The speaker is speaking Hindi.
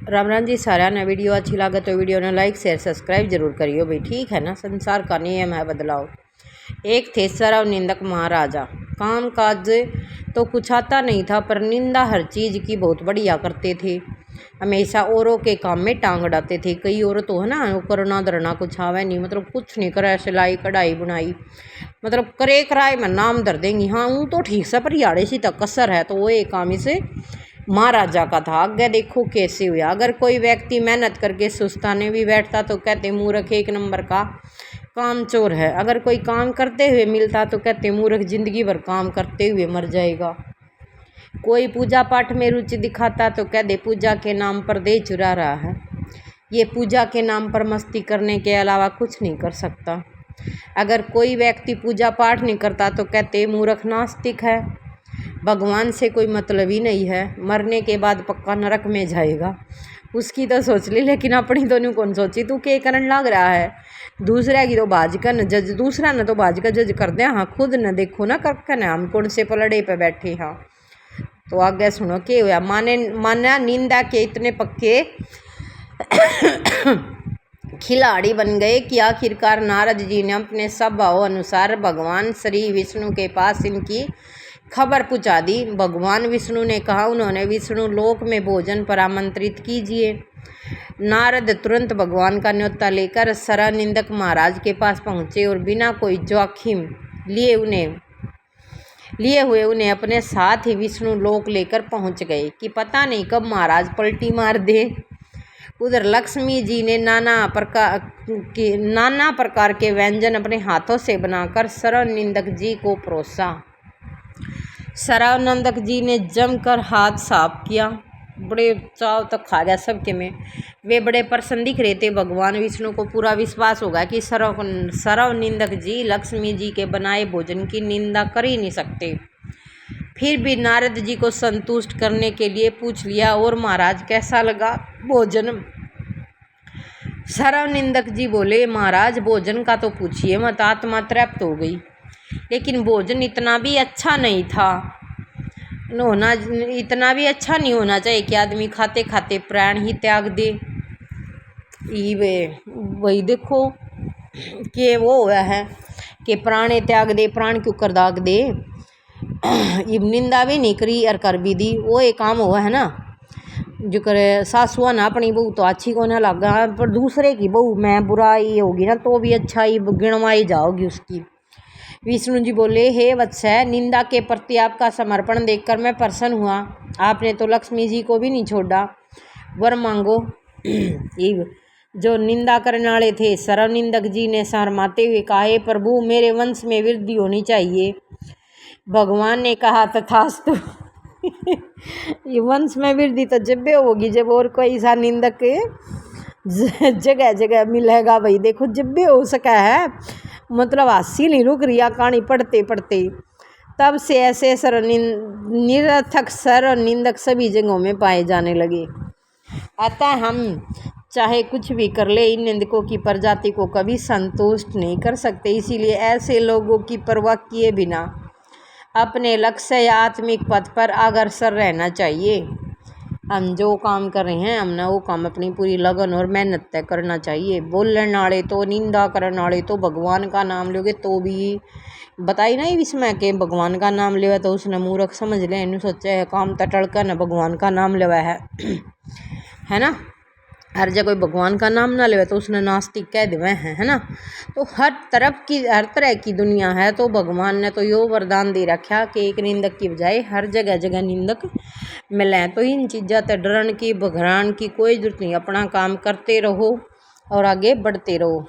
राम राम जी सारा ने वीडियो अच्छी लगे तो वीडियो ने लाइक शेयर सब्सक्राइब जरूर करियो भाई, ठीक है ना। संसार का नियम है बदलाव। एक थे सरव निंदक महाराजा, काम काज तो कुछ आता नहीं था पर निंदा हर चीज़ की बहुत बढ़िया करते थे। हमेशा औरों के काम में टांग अड़ाते थे। कई औरत तो है ना, वो करना धरना कुछ आवे नहीं, मतलब कुछ नहीं करे, सिलाई कढ़ाई बुनाई मतलब करे कराए में नाम धर देंगी। हाँ वो तो ठीक से पर याड़े सी तक कसर है, तो वो एक काम इसे महाराजा का था। आगे देखो कैसे हुआ। अगर कोई व्यक्ति मेहनत करके सुस्ताने भी बैठता तो कहते मूर्ख, एक नंबर का काम चोर है। अगर कोई काम करते हुए मिलता तो कहते मूर्ख, जिंदगी भर काम करते हुए मर जाएगा। कोई पूजा पाठ में रुचि दिखाता तो कह दे पूजा के नाम पर दे चुरा रहा है, ये पूजा के नाम पर मस्ती करने के अलावा कुछ नहीं कर सकता। अगर कोई व्यक्ति पूजा पाठ नहीं करता तो कहते मूर्ख, नास्तिक है, भगवान से कोई मतलब ही नहीं है, मरने के बाद पक्का नरक में जाएगा। उसकी तो सोच ली, लेकिन अपनी तो नहीं कौन सोची। तू के करन लग रहा है, दूसरा की तो भाजका न जज, दूसरा न तो भाजका जज कर दे। हाँ खुद न देखो ना करके न हम कौन से पलड़े पे बैठे। हाँ तो आगे सुनो के हुआ। माना निंदा के इतने पक्के खिलाड़ी बन गए कि आखिरकार नारद जी ने अपने स्वभाव अनुसार भगवान श्री विष्णु के पास इनकी खबर पहुंचा दी। भगवान विष्णु ने कहा, उन्होंने विष्णु लोक में भोजन पर आमंत्रित कीजिए। नारद तुरंत भगवान का न्योता लेकर सरव निंदक महाराज के पास पहुंचे और बिना कोई जोखिम लिए हुए उन्हें अपने साथ ही विष्णु लोक लेकर पहुंच गए कि पता नहीं कब महाराज पलटी मार दे। उधर लक्ष्मी जी ने नाना प्रकार के व्यंजन अपने हाथों से बनाकर सरव निंदक जी को परोसा। सरव निंदक जी ने जमकर हाथ साफ किया, बड़े चाव तक खा गया सबके में। वे बड़े प्रसन्न दिख रहे थे। भगवान विष्णु को पूरा विश्वास होगा कि सरव निंदक जी लक्ष्मी जी के बनाए भोजन की निंदा कर ही नहीं सकते। फिर भी नारद जी को संतुष्ट करने के लिए पूछ लिया, और महाराज कैसा लगा भोजन? सरव निंदक जी बोले, महाराज भोजन का तो पूछिए मत, आत्मा तृप्त हो गई। लेकिन भोजन इतना भी अच्छा नहीं था, इतना भी अच्छा नहीं होना चाहिए कि आदमी खाते खाते प्राण ही त्याग दे। वही देखो कि वो हुआ है कि प्राण त्याग दे, प्राण क्यों कर दाग दे। निंदा भी नहीं करी और कर भी दी, वो एक काम हुआ है ना। जो करे सासुआ ना अपनी बहू तो अच्छी को ना लगा, पर दूसरे की बहू में बुराई होगी ना तो भी अच्छाई गिणवाई जाओगी उसकी। विष्णु जी बोले, हे वत्स्य, निंदा के प्रति आपका समर्पण देखकर मैं प्रसन्न हुआ। आपने तो लक्ष्मी जी को भी नहीं छोड़ा, वर मांगो। जो निंदा करने वाले थे सरव निंदक जी ने शर्माते हुए कहा, हे प्रभु, मेरे वंश में वृद्धि होनी चाहिए। भगवान ने कहा, तथास्तु। ये वंश में वृद्धि तो जब भी होगी जब और कोई सा निंदक जगह जगह मिलेगा। भाई देखो जब भी हो सका है, मतलब हासी नहीं रुक रही कहानी पढ़ते पढ़ते। तब से ऐसे निरर्थक सरव निंदक सभी जगहों में पाए जाने लगे। अतः हम चाहे कुछ भी कर ले, इन निंदकों की प्रजाति को कभी संतुष्ट नहीं कर सकते। इसीलिए ऐसे लोगों की परवाह किए बिना अपने लक्ष्य या आत्मिक पथ पर अग्रसर रहना चाहिए। हम जो काम कर रहे हैं, हमने वो काम अपनी पूरी लगन और मेहनत तय करना चाहिए। बोलने वाले तो, निंदा करने वाले तो भगवान का नाम लोगे तो भी बताई ना इसमें कि भगवान का नाम लेवा तो उसने मूर्ख समझ ले, इन्हें सोचे काम तो टड़का न भगवान का नाम लेवा है ना। हर जगह कोई भगवान का नाम ना लेवे तो उसने नास्तिक कह देवे है ना। तो हर तरह की दुनिया है, तो भगवान ने तो यो वरदान दे रखा कि एक निंदक की बजाय हर जगह जगह निंदक मिले। तो इन चीज़ों से डरन की, घबराने की कोई जरूरत नहीं। अपना काम करते रहो और आगे बढ़ते रहो।